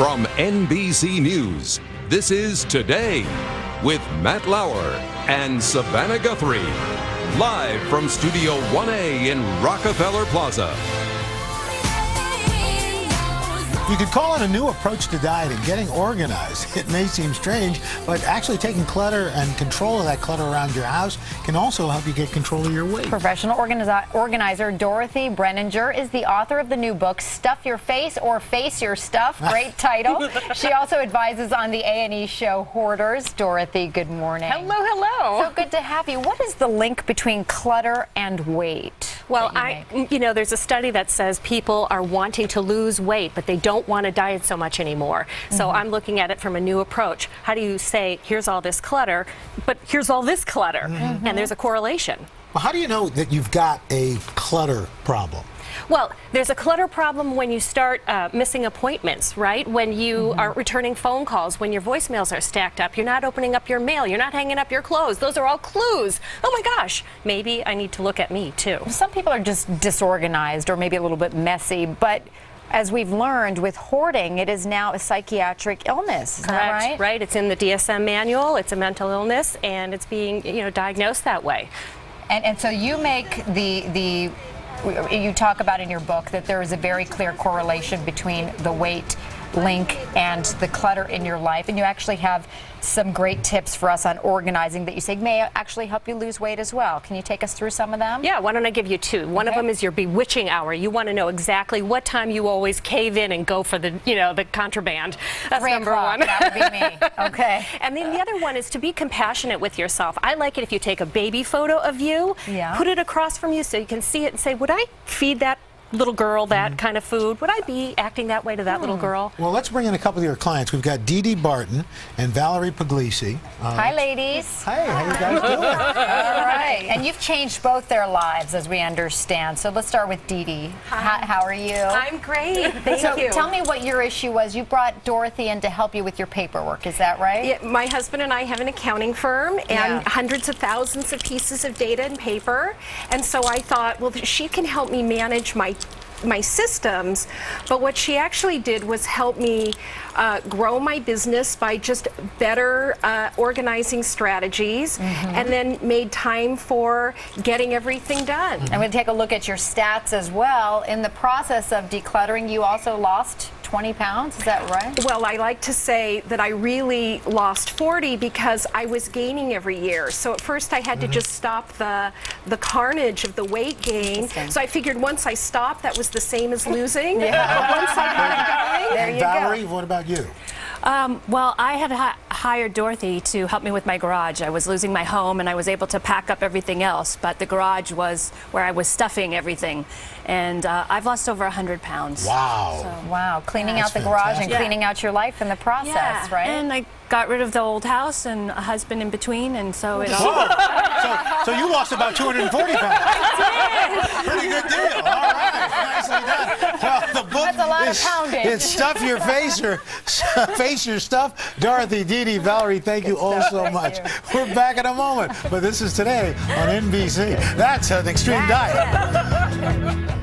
From NBC News, this is Today with Matt Lauer and Savannah Guthrie. Live from Studio 1A in Rockefeller Plaza. You could call it a new approach to dieting, getting organized. It may seem strange, but actually taking clutter and control of that clutter around your house can also help you get control of your weight. Professional organizer Dorothy Breininger is the author of the new book, Stuff Your Face or Face Your Stuff. Great title. She also advises on the A&E show Hoarders. Dorothy, good morning. Hello, hello. So good to have you. What is the link between clutter and weight? Well, there's a study that says people are wanting to lose weight, but they don't want to diet so much anymore. So I'm looking at it from a new approach. How do you say, here's all this clutter, but here's all this clutter? And there's a correlation. Well, how do you know that you've got a clutter problem? Well, there's a clutter problem when you start missing appointments, right? When you aren't returning phone calls, when your voicemails are stacked up, you're not opening up your mail, you're not hanging up your clothes. Those are all clues. Oh my gosh, maybe I need to look at me too. Some people are just disorganized or maybe a little bit messy, but as we've learned with hoarding, it is now a psychiatric illness. Is that right? Right. It's in the DSM manual. It's a mental illness, and it's being diagnosed that way. And so you make you talk about in your book that there is a very clear correlation between the weight link and the clutter in your life, and you actually have some great tips for us on organizing that you say may actually help you lose weight as well. Can you take us through some of them? Yeah, why don't I give you two? One of them is your bewitching hour. You want to know exactly what time you always cave in and go for the contraband. That's 3 number o'clock. one. That would be me. Okay. And then the other one is to be compassionate with yourself. I like it if you take a baby photo of you, put it across from you so you can see it and say, would I feed that little girl that kind of food? Would I be acting that way to that little girl? Well, let's bring in a couple of your clients. We've got Barton and Valerie Puglisi. Hi, ladies. Hey, how you guys doing? All right. And you've changed both their lives, as we understand. So let's start with Hi. How are you? I'm great. Thank you. Tell me what your issue was. You brought Dorothy in to help you with your paperwork. Is that right? Yeah, my husband and I have an accounting firm and hundreds of thousands of pieces of data and paper. And so I thought, well, she can help me manage my systems, but what she actually did was help me grow my business by just better organizing strategies, and then made time for getting everything done. I'm going to take a look at your stats as well. In the process of decluttering, you also lost 20 pounds, is that right? Well, I like to say that I really lost 40 because I was gaining every year. So at first I had to just stop the carnage of the weight gain. So I figured once I stopped, that was the same as losing. But once I got going, there you Valerie, go. what about you? Well, I had hired Dorothy to help me with my garage. I was losing my home and I was able to pack up everything else, but the garage was where I was stuffing everything. And I've lost over 100 pounds. Wow. Wow, cleaning out the garage and cleaning out your life in the process, right? And I got rid of the old house and a husband in between, and so it all... So you lost about 240 pounds. Pretty good deal. All right. Nicely done. Well, the book That's a lot of pounding. It's Stuff Your Face or Face Your Stuff. Dorothy, Valerie, thank you all so much. We're back in a moment, but this is Today on NBC. That's an extreme diet.